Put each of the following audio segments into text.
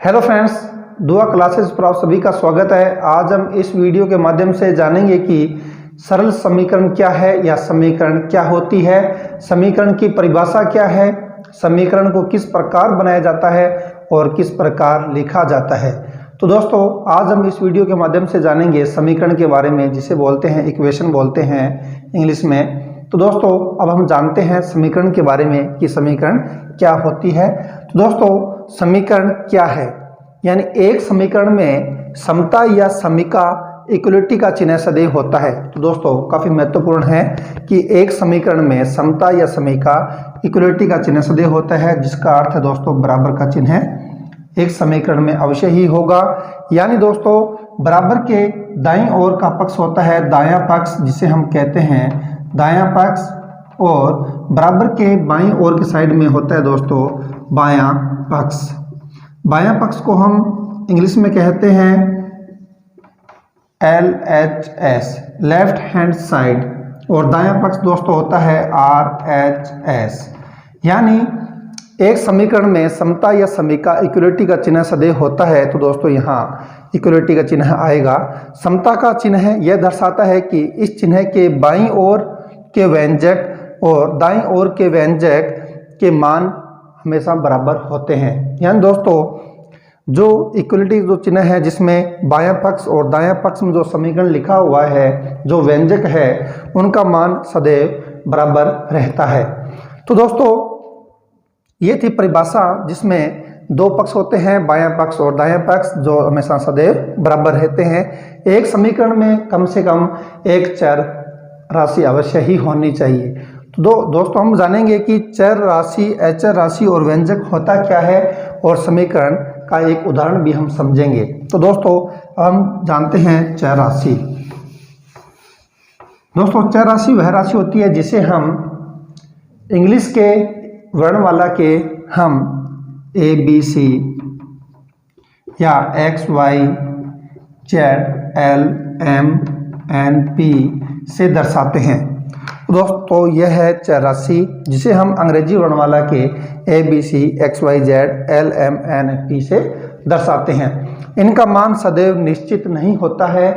Hello friends, दुआ classes पर आप सभी का स्वागत है। आज हम इस वीडियो के माध्यम से जानेंगे कि सरल समीकरण क्या है या समीकरण क्या होती है, समीकरण की परिभाषा क्या है, समीकरण को किस प्रकार बनाया जाता है और किस प्रकार लिखा जाता है। तो दोस्तों, आज हम इस वीडियो के माध्यम से जानेंगे समीकरण के बारे में, जिसे बोलते हैं इक्वेशन बोलते हैं इंग्लिश में। तो दोस्तों, अब हम जानते हैं समीकरण के बारे में कि समीकरण क्या होती है। तो दोस्तों, समीकरण क्या है, यानी एक समीकरण में समता या समीका इक्वलिटी का चिन्ह सदैव होता है। तो दोस्तों, काफी महत्वपूर्ण है कि एक समीकरण में समता या समीका इक्वलिटी का चिन्ह सदैव होता है, जिसका अर्थ है दोस्तों बराबर का चिन्ह एक समीकरण में अवश्य ही होगा। यानी दोस्तों, बराबर के दाईं ओर का पक्ष होता है दायां पक्ष, जिसे हम कहते हैं दायां पक्ष, और बराबर के बाईं ओर की साइड में होता है दोस्तों बायां पक्ष। बायां पक्ष को हम इंग्लिश में कहते हैं LHS, लेफ्ट हैंड साइड, और दायां पक्ष दोस्तों होता है RHS। यानी एक समीकरण में समता या समीका इक्वलिटी का चिन्ह सदैव होता है। तो दोस्तों, यहाँ इक्वलिटी का चिन्ह आएगा। समता का चिन्ह यह दर्शाता है कि इस चिन्ह के बाईं ओर के व्यंजक और दाईं ओर के व्यंजक के मान हमेशा बराबर होते हैं। यानी दोस्तों, जो इक्वलिटी जो चिन्ह है जिसमें बायां पक्ष और दायां पक्ष में जो समीकरण लिखा हुआ है, जो व्यंजक है, उनका मान सदैव बराबर रहता है। तो दोस्तों, ये थी परिभाषा जिसमें दो पक्ष होते हैं, बायां पक्ष और दायां पक्ष, जो हमेशा सदैव बराबर रहते हैं। एक समीकरण में कम से कम एक चर राशि अवश्य ही होनी चाहिए। तो दोस्तों, हम जानेंगे कि चर राशि, अचर राशि और व्यंजक होता क्या है, और समीकरण का एक उदाहरण भी हम समझेंगे। तो दोस्तों, हम जानते हैं चर राशि। दोस्तों, चर राशि वह राशि होती है जिसे हम इंग्लिश के वर्णमाला के हम ABC या XY Z L M N P से दर्शाते हैं। दोस्तों, यह है चर राशि जिसे हम अंग्रेजी वर्णमाला के ABC XY Z L M N P से दर्शाते हैं। इनका मान सदैव निश्चित नहीं होता है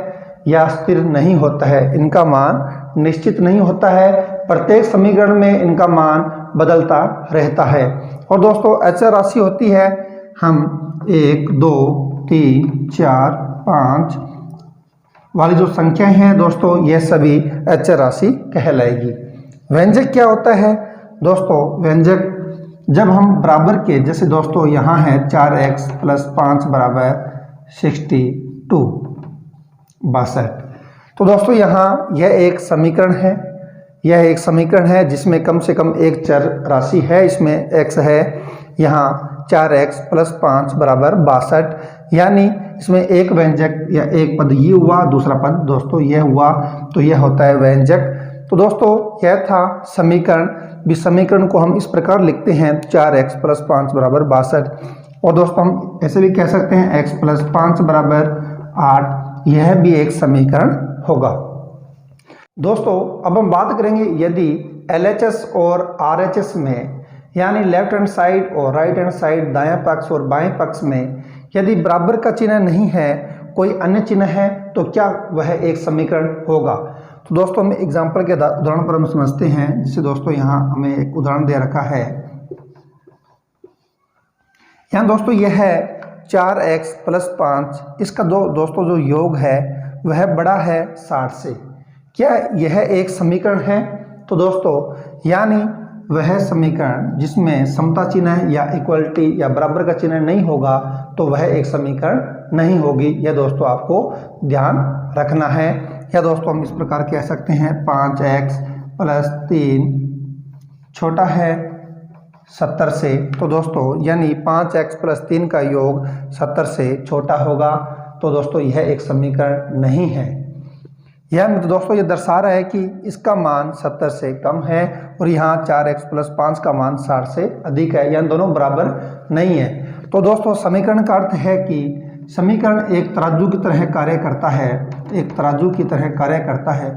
या स्थिर नहीं होता है। इनका मान निश्चित नहीं होता है, प्रत्येक समीकरण में इनका मान बदलता रहता है। और दोस्तों, अचर राशि होती है हम 1 2 3 4 5 वाली जो संख्याएं हैं दोस्तों, ये सभी अचर राशि कहलाएगी। व्यंजक क्या होता है दोस्तों? व्यंजक जब हम बराबर के, जैसे दोस्तों यहाँ है 4x + 5 = 62 62। तो दोस्तों, यहाँ यह एक समीकरण है, यह एक समीकरण है जिसमें कम से कम एक चर राशि है। इसमें x है, यहाँ 4x + 5 = 62। यानी इसमें एक व्यंजक या एक पद ये हुआ, दूसरा पद दोस्तों यह हुआ, तो यह होता है व्यंजक। तो दोस्तों, यह था समीकरण। भी समीकरण को हम इस प्रकार लिखते हैं 4x + 5 = 62। और दोस्तों, हम ऐसे भी कह सकते हैं x + 5 = 8। यह भी एक समीकरण होगा। दोस्तों, अब हम बात करेंगे यदि LHS और RHS में, यानी लेफ्ट हैंड साइड और राइट हैंड साइड, दायां पक्ष और बाएं पक्ष में यदि बराबर का चिन्ह नहीं है, कोई अन्य चिन्ह है, तो क्या वह एक समीकरण होगा। तो दोस्तों, हम एग्जाम्पल के उदाहरण पर हम समझते हैं। जिसे दोस्तों यहाँ हमें एक उदाहरण दे रखा है। यहाँ दोस्तों यह है 4x + 5, इसका दोस्तों जो योग है वह बड़ा है 60 से। क्या यह एक समीकरण है? तो दोस्तों, यानी वह समीकरण जिसमें समता चिन्ह या इक्वलिटी या बराबर का चिन्ह नहीं होगा, तो वह एक समीकरण नहीं होगी। यह दोस्तों आपको ध्यान रखना है। या दोस्तों, हम इस प्रकार कह सकते हैं 5x + 3 छोटा है 70 से। तो दोस्तों, यानी 5x + 3 का योग 70 से छोटा होगा। तो दोस्तों, यह एक समीकरण नहीं है। यह दोस्तों ये दर्शा रहा है कि इसका मान 70 से कम है, और यहाँ 4x + 5 का मान 60 से अधिक है, यानी दोनों बराबर नहीं है। तो दोस्तों, समीकरण का अर्थ है कि समीकरण एक तराजू की तरह कार्य करता है, एक तराजू की तरह कार्य करता है।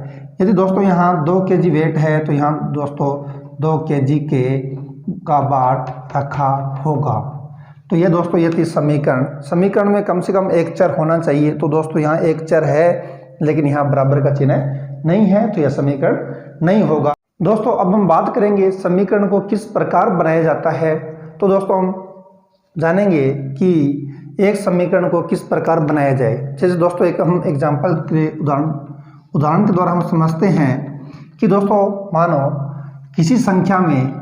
यदि दोस्तों यहाँ 2 kg वेट है, तो यहाँ दोस्तों 2 kg का बाट रखा होगा। तो ये दोस्तों ये थी समीकरण। समीकरण में कम से कम एक चर होना चाहिए। तो दोस्तों यहाँ एक चर है लेकिन यहाँ बराबर का चिन्ह नहीं है, तो यह समीकरण नहीं होगा। दोस्तों अब हम बात करेंगे समीकरण को किस प्रकार बनाया जाता है। तो दोस्तों हम जानेंगे कि एक समीकरण को किस प्रकार बनाया जाए। जैसे दोस्तों एक हम एग्जाम्पल के उदाहरण के द्वारा हम समझते हैं कि दोस्तों मानो किसी संख्या में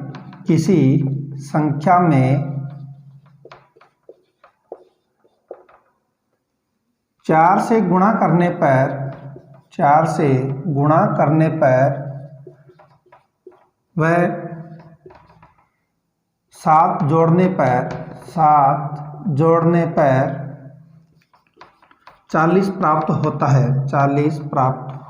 4 से गुणा करने पर वह 7 जोड़ने पर 40 प्राप्त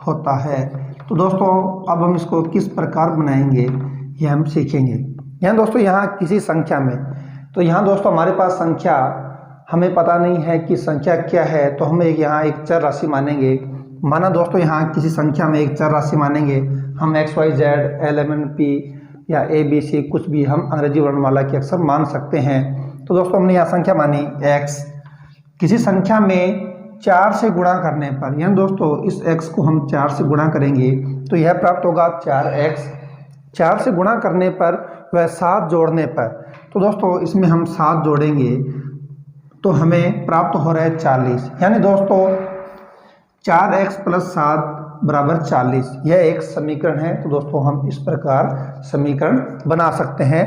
होता है। तो दोस्तों अब हम इसको किस प्रकार बनाएंगे ये हम सीखेंगे। यहाँ दोस्तों यहाँ किसी संख्या में, तो यहाँ दोस्तों हमारे पास संख्या हमें पता नहीं है कि संख्या क्या है, तो हम यहाँ एक चर राशि मानेंगे। माना दोस्तों यहाँ किसी संख्या में एक चर राशि मानेंगे हम XYZ LMNP या ABC, कुछ भी हम अंग्रेजी वर्णमाला के अक्षर मान सकते हैं। तो दोस्तों हमने यहाँ संख्या मानी x, किसी संख्या में 4 से गुणा करने पर, यानी दोस्तों इस x को हम 4 से गुणा करेंगे तो यह प्राप्त होगा 4x। 4 से गुणा करने पर वह 7 जोड़ने पर, तो दोस्तों इसमें हम 7 जोड़ेंगे तो हमें प्राप्त हो रहा है 40। यानी दोस्तों 4x + 7 = 40, यह एक समीकरण है। तो दोस्तों हम इस प्रकार समीकरण बना सकते हैं।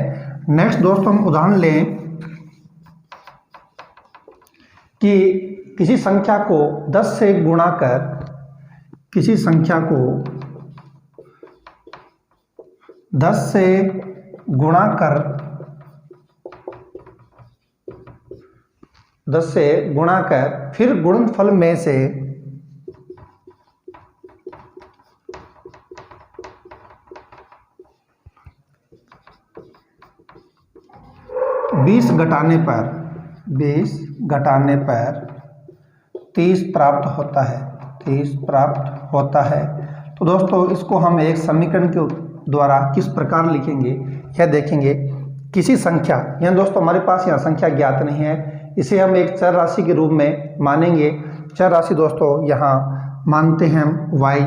नेक्स्ट दोस्तों हम उदाहरण लें कि किसी संख्या को 10 से गुणा कर 10 से गुणा कर फिर गुणनफल में से 20 घटाने पर 30 प्राप्त होता है। तो दोस्तों इसको हम एक समीकरण के द्वारा किस प्रकार लिखेंगे यह देखेंगे। किसी संख्या, यानी दोस्तों हमारे पास यहाँ संख्या ज्ञात नहीं है, इसे हम एक चर राशि के रूप में मानेंगे। चर राशि दोस्तों यहाँ मानते हैं हम y।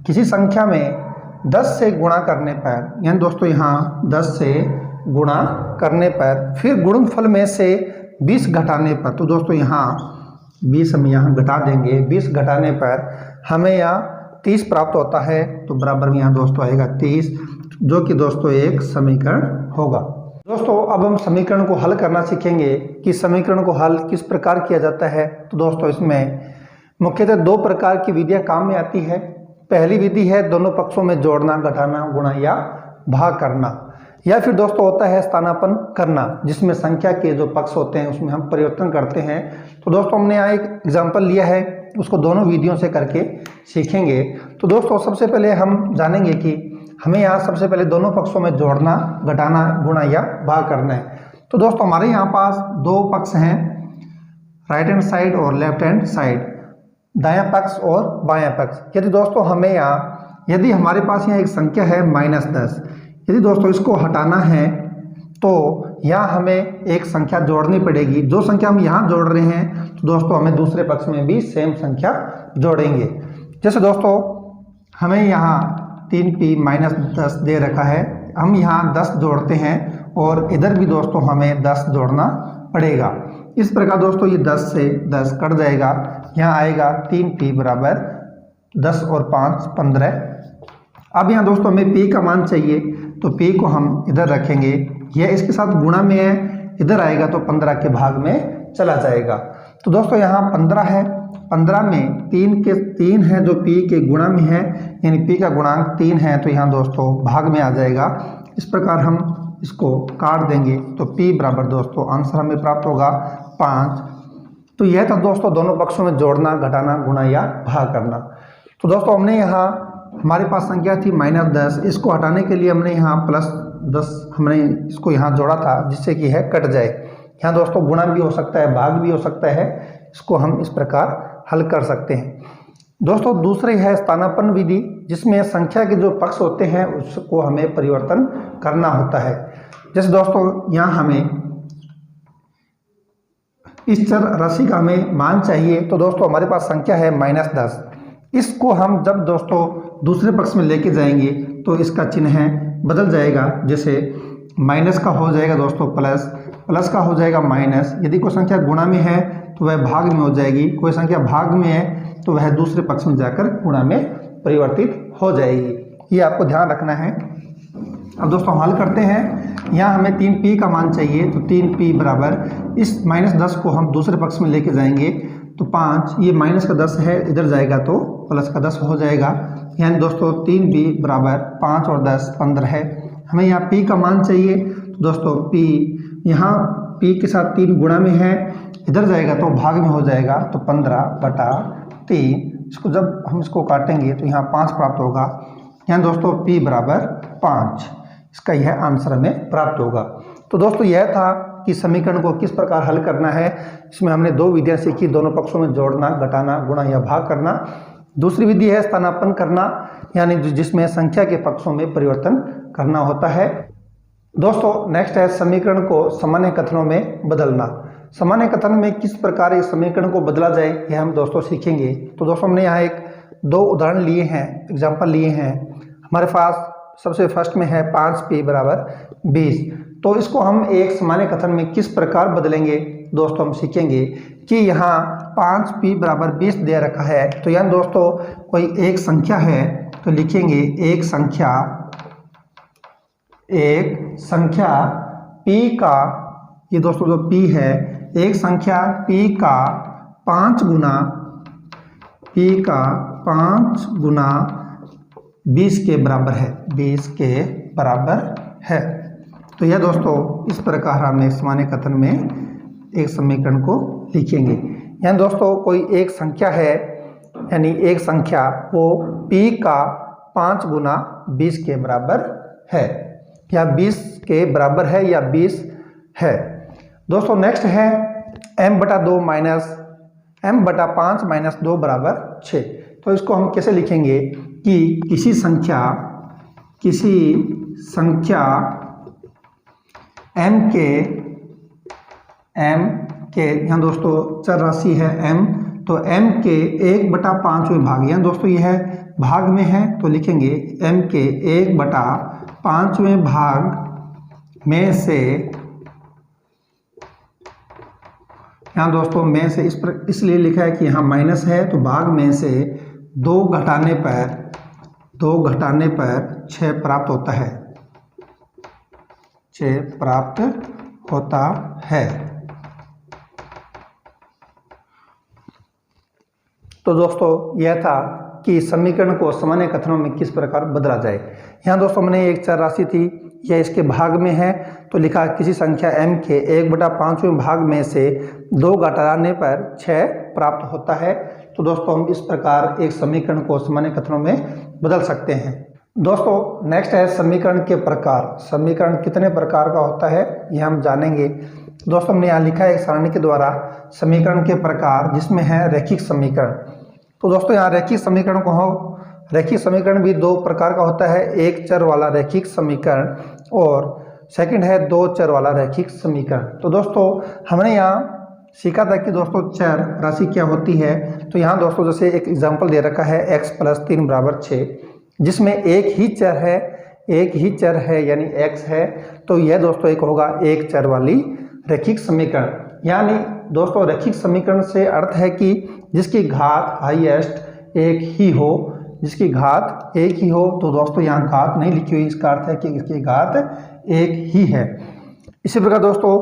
किसी संख्या में 10 से गुणा करने पर, यानी दोस्तों यहाँ 10 से गुणा करने पर फिर गुणनफल में से 20 घटाने पर, तो दोस्तों यहाँ 20 हम यहाँ घटा देंगे, 20 घटाने पर हमें यहाँ 30 प्राप्त होता है। तो बराबर में यहाँ दोस्तों आएगा 30, जो कि दोस्तों एक समीकरण होगा। दोस्तों अब हम समीकरण को हल करना सीखेंगे कि समीकरण को हल किस प्रकार किया जाता है। तो दोस्तों इसमें मुख्यतः 2 प्रकार की विधियाँ काम में आती है। पहली विधि है दोनों पक्षों में जोड़ना, घटाना, गुणा या भाग करना, या फिर दोस्तों होता है स्थानापन्न करना, जिसमें संख्या के जो पक्ष होते हैं उसमें हम परिवर्तन करते हैं। तो दोस्तों हमने यहाँ एक एग्जाम्पल लिया है, उसको दोनों विधियों से करके सीखेंगे। तो दोस्तों सबसे पहले हम जानेंगे कि हमें यहाँ सबसे पहले दोनों पक्षों में जोड़ना, घटाना, गुणा या भाग करना है। तो दोस्तों हमारे यहाँ पास 2 पक्ष हैं, राइट हैंड साइड और लेफ्ट हैंड साइड, दायां पक्ष और बायां पक्ष। यदि दोस्तों हमें यहाँ, यदि हमारे पास यहाँ एक संख्या है -10, यदि दोस्तों इसको हटाना है तो यहाँ हमें एक संख्या जोड़नी पड़ेगी। जो संख्या हम यहाँ जोड़ रहे हैं तो दोस्तों हमें दूसरे पक्ष में भी सेम संख्या जोड़ेंगे। जैसे दोस्तों हमें यहाँ 3p - 10 दे रखा है, हम यहाँ 10 जोड़ते हैं और इधर भी दोस्तों हमें 10 जोड़ना पड़ेगा। इस प्रकार दोस्तों ये 10 से 10 कट जाएगा, यहाँ आएगा 3p = 10 और 5 15। अब यहाँ दोस्तों हमें p का मान चाहिए, तो p को हम इधर रखेंगे, यह इसके साथ गुणा में है, इधर आएगा तो 15 के भाग में चला जाएगा। तो दोस्तों यहाँ 15 है, 15 में 3 है जो p के गुणा में है, यानी p का गुणांक 3 है, तो यहाँ दोस्तों भाग में आ जाएगा। इस प्रकार हम इसको काट देंगे तो p बराबर दोस्तों आंसर हमें प्राप्त होगा 5। तो यह था दोस्तों दोनों पक्षों में जोड़ना, घटाना, गुणा या भाग करना। तो दोस्तों हमने यहाँ, हमारे पास संख्या थी -10, इसको हटाने के लिए हमने यहाँ +10 हमने इसको यहाँ जोड़ा था, जिससे कि यह कट जाए। यहाँ दोस्तों गुणा भी हो सकता है, भाग भी हो सकता है, इसको हम इस प्रकार हल कर सकते हैं। दोस्तों दूसरी है स्थानापन्न विधि, जिसमें संख्या के जो पक्ष होते हैं उसको हमें परिवर्तन करना होता है। जैसे दोस्तों यहाँ हमें इस चर राशि का हमें मान चाहिए। तो दोस्तों हमारे पास संख्या है -10। इसको हम जब दोस्तों दूसरे पक्ष में लेके जाएंगे तो इसका चिन्ह बदल जाएगा। जैसे माइनस का हो जाएगा दोस्तों प्लस, प्लस का हो जाएगा माइनस। यदि कोई संख्या गुणा में है तो वह भाग में हो जाएगी, कोई संख्या भाग में है तो वह दूसरे पक्ष में जाकर गुणा में परिवर्तित हो जाएगी। ये आपको ध्यान रखना है। अब दोस्तों हल करते हैं। यहाँ हमें 3p का मान चाहिए, तो 3p बराबर इस -10 को हम दूसरे पक्ष में लेके जाएंगे तो 5, ये माइनस का 10 है, इधर जाएगा तो प्लस का 10 हो जाएगा। यानी दोस्तों 3p बराबर 5 और 10 15 है। हमें यहाँ p का मान चाहिए, तो दोस्तों p यहाँ p के साथ 3 गुणा में है, इधर जाएगा तो भाग में हो जाएगा, तो 15/3। इसको जब हम इसको काटेंगे तो यहाँ 5 प्राप्त होगा। यहाँ दोस्तों p बराबर 5, इसका यह आंसर हमें प्राप्त होगा। तो दोस्तों यह था कि समीकरण को किस प्रकार हल करना है। इसमें हमने 2 विधियाँ सीखी, दोनों पक्षों में जोड़ना, घटाना, गुणा या भाग करना। दूसरी विधि है स्थानापन्न करना, यानी जिसमें संख्या के पक्षों में परिवर्तन करना होता है। दोस्तों नेक्स्ट है समीकरण को सामान्य कथनों में बदलना। सामान्य कथन में किस प्रकार इस समीकरण को बदला जाए यह हम दोस्तों सीखेंगे। तो दोस्तों हमने यहाँ 2 उदाहरण लिए हैं, एग्जाम्पल लिए हैं। हमारे पास सबसे फर्स्ट में है 5p बराबर 20। तो इसको हम एक सामान्य कथन में किस प्रकार बदलेंगे दोस्तों हम सीखेंगे कि यहाँ 5p बराबर 20 दे रखा है। तो यहाँ दोस्तों कोई एक संख्या है तो लिखेंगे एक संख्या p का, ये दोस्तों जो p है, एक संख्या p का 5 गुना 20 के बराबर है, 20 के बराबर है। तो यह दोस्तों इस प्रकार हम एक सामान्य कथन में एक समीकरण को लिखेंगे। यानी दोस्तों कोई एक संख्या है, यानी एक संख्या वो p का 5 गुना 20 के बराबर है, या 20 के बराबर है या 20 है। दोस्तों नेक्स्ट है m/2 माइनस m/5 माइनस 2 बराबर 6। तो इसको हम कैसे लिखेंगे कि किसी संख्या m के यहाँ दोस्तों चर राशि है m, तो m के 1/5वें भाग, यहाँ दोस्तों यह भाग में है तो लिखेंगे m के 1/5वें भाग में से, यहाँ दोस्तों में से इसलिए लिखा है कि यहाँ माइनस है तो भाग में से 2 घटाने पर 6 प्राप्त होता है, 6 प्राप्त होता है। तो दोस्तों यह था कि समीकरण को सामान्य कथनों में किस प्रकार बदला जाए। यहाँ दोस्तों मैंने एक चर राशि थी, यह इसके भाग में है तो लिखा किसी संख्या m के 1/5वें भाग में से 2 घटाने पर 6 प्राप्त होता है। तो दोस्तों हम इस प्रकार एक समीकरण को सामान्य कथनों में बदल सकते हैं। दोस्तों नेक्स्ट है समीकरण के प्रकार। समीकरण कितने प्रकार का होता है यह हम जानेंगे। दोस्तों हमने यहाँ लिखा है एक सारणी के द्वारा समीकरण के प्रकार, जिसमें है रैखिक समीकरण। तो दोस्तों यहाँ रैखिक समीकरण भी 2 प्रकार का होता है, एक चर वाला रैखिक समीकरण और सेकंड है 2 चर वाला रैखिक समीकरण। तो दोस्तों हमने यहाँ सीखा था कि दोस्तों चर राशि क्या होती है। तो यहाँ दोस्तों जैसे एक एग्जाम्पल दे रखा है x + 3 = 6, जिसमें एक ही चर है यानी x है। तो यह दोस्तों एक होगा एक चर वाली रैखिक समीकरण। यानी दोस्तों रैखिक समीकरण से अर्थ है कि जिसकी घात हाईएस्ट एक ही हो, जिसकी घात एक ही हो। तो दोस्तों यहाँ घात नहीं लिखी हुई, इसका अर्थ है कि इसकी घात एक ही है। इसी प्रकार दोस्तों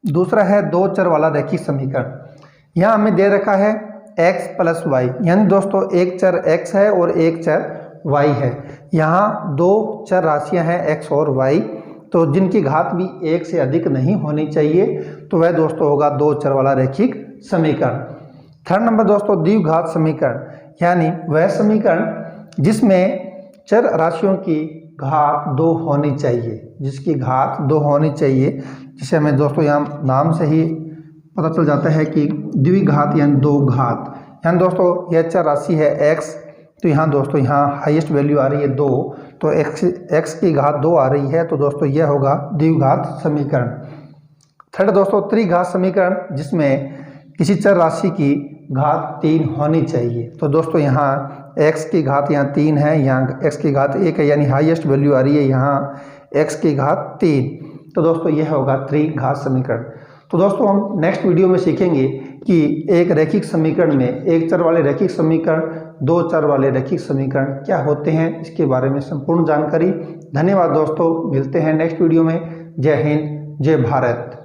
दूसरा है 2 चर वाला रैखिक समीकरण। यहाँ हमें दे रखा है x + y, यानी दोस्तों एक चर x है और एक चर y है। यहाँ 2 चर राशियाँ हैं x और y, तो जिनकी घात भी 1 से अधिक नहीं होनी चाहिए, तो वह दोस्तों होगा 2 चर वाला रैखिक समीकरण। थर्ड नंबर दोस्तों द्विघात समीकरण, यानी वह समीकरण जिसमें चर राशियों की घात 2 होनी चाहिए, जिसकी घात 2 होनी चाहिए, जिसे हमें दोस्तों यहाँ नाम से ही पता चल जाता है कि द्विघात यानी 2 घात। यानी दोस्तों यह चर राशि है x, तो यहाँ दोस्तों यहाँ हाईएस्ट वैल्यू आ रही है 2, तो x की घात 2 आ रही है। तो दोस्तों यह होगा द्विघात समीकरण। थर्ड दोस्तों त्रिघात समीकरण, जिसमें किसी चर राशि की घात 3 होनी चाहिए। तो दोस्तों यहाँ x की घात यहाँ 3 है, यहाँ x की घात 1 है, यानी हाईएस्ट वैल्यू आ रही है यहाँ x की घात 3। तो दोस्तों यह होगा त्रिघात समीकरण। तो दोस्तों हम नेक्स्ट वीडियो में सीखेंगे कि एक रैखिक समीकरण में एक चर वाले रैखिक समीकरण, दो चर वाले रैखिक समीकरण क्या होते हैं, इसके बारे में संपूर्ण जानकारी। धन्यवाद दोस्तों, मिलते हैं नेक्स्ट वीडियो में। जय हिंद, जय भारत।